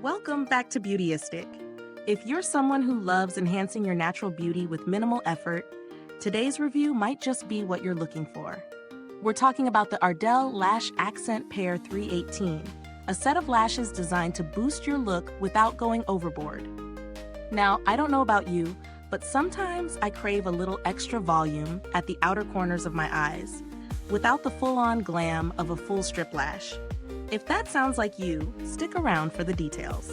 Welcome back to Beautyistic. If you're someone who loves enhancing your natural beauty with minimal effort, today's review might just be what you're looking for. We're talking about the Ardell Lash Accent Pair 318, a set of lashes designed to boost your look without going overboard. Now, I don't know about you, but sometimes I crave a little extra volume at the outer corners of my eyes, without the full-on glam of a full strip lash. If that sounds like you, stick around for the details.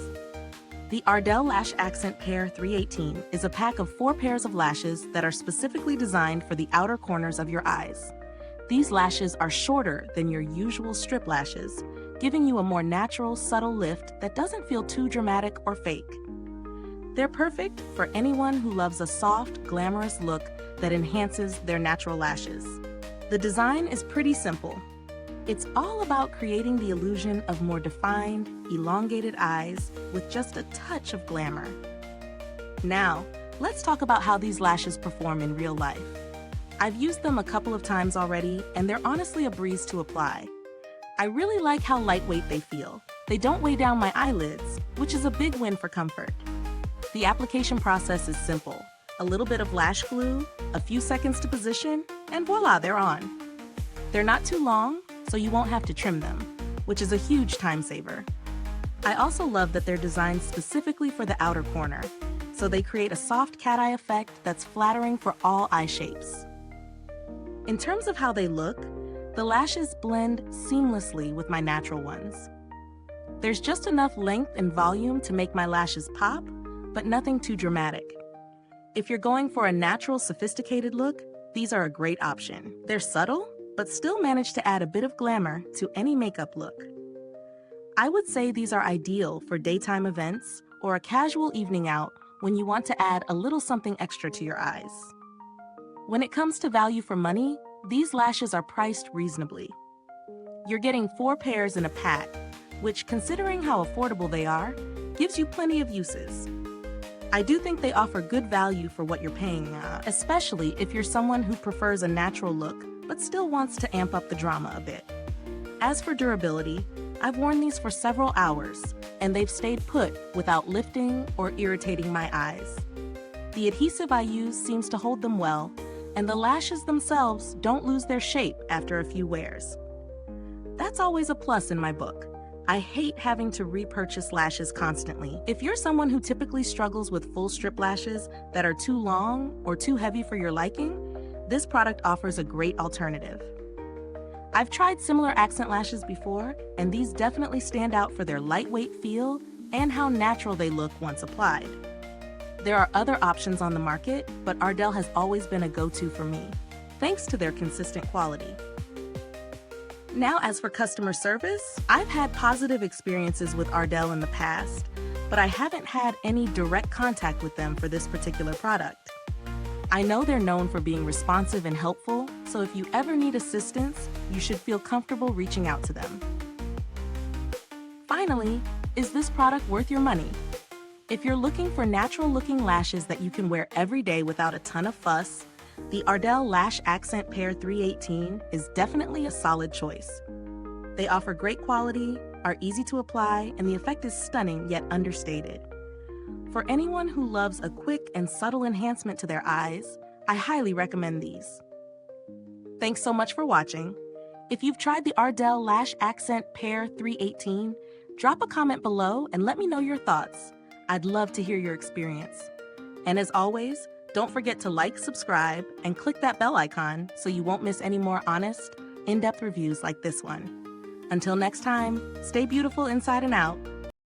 The Ardell Lash Accent Pair 318 is a pack of 4 pairs of lashes that are specifically designed for the outer corners of your eyes. These lashes are shorter than your usual strip lashes, giving you a more natural, subtle lift that doesn't feel too dramatic or fake. They're perfect for anyone who loves a soft, glamorous look that enhances their natural lashes. The design is pretty simple. It's all about creating the illusion of more defined, elongated eyes with just a touch of glamour. Now, let's talk about how these lashes perform in real life. I've used them a couple of times already, and they're honestly a breeze to apply. I really like how lightweight they feel. They don't weigh down my eyelids, which is a big win for comfort. The application process is simple. A little bit of lash glue, a few seconds to position, and voila, they're on. They're not too long, so you won't have to trim them, which is a huge time saver. I also love that they're designed specifically for the outer corner, so they create a soft cat eye effect that's flattering for all eye shapes. In terms of how they look, the lashes blend seamlessly with my natural ones. There's just enough length and volume to make my lashes pop, but nothing too dramatic. If you're going for a natural, sophisticated look, these are a great option. They're subtle, but still manage to add a bit of glamour to any makeup look. I would say these are ideal for daytime events or a casual evening out when you want to add a little something extra to your eyes. When it comes to value for money, these lashes are priced reasonably. You're getting 4 pairs in a pack, which, considering how affordable they are, gives you plenty of uses. I do think they offer good value for what you're paying, especially if you're someone who prefers a natural look but still wants to amp up the drama a bit. As for durability, I've worn these for several hours, and they've stayed put without lifting or irritating my eyes. The adhesive I use seems to hold them well, and the lashes themselves don't lose their shape after a few wears. That's always a plus in my book. I hate having to repurchase lashes constantly. If you're someone who typically struggles with full strip lashes that are too long or too heavy for your liking, this product offers a great alternative. I've tried similar accent lashes before, and these definitely stand out for their lightweight feel and how natural they look once applied. There are other options on the market, but Ardell has always been a go-to for me, thanks to their consistent quality. Now, as for customer service, I've had positive experiences with Ardell in the past, but I haven't had any direct contact with them for this particular product. I know they're known for being responsive and helpful, so if you ever need assistance, you should feel comfortable reaching out to them. Finally, is this product worth your money? If you're looking for natural-looking lashes that you can wear every day without a ton of fuss, the Ardell Lash Accent Pair 318 is definitely a solid choice. They offer great quality, are easy to apply, and the effect is stunning yet understated. For anyone who loves a quick and subtle enhancement to their eyes, I highly recommend these. Thanks so much for watching. If you've tried the Ardell Lash Accent Pair 318, drop a comment below and let me know your thoughts. I'd love to hear your experience. And as always, don't forget to like, subscribe, and click that bell icon so you won't miss any more honest, in-depth reviews like this one. Until next time, stay beautiful inside and out.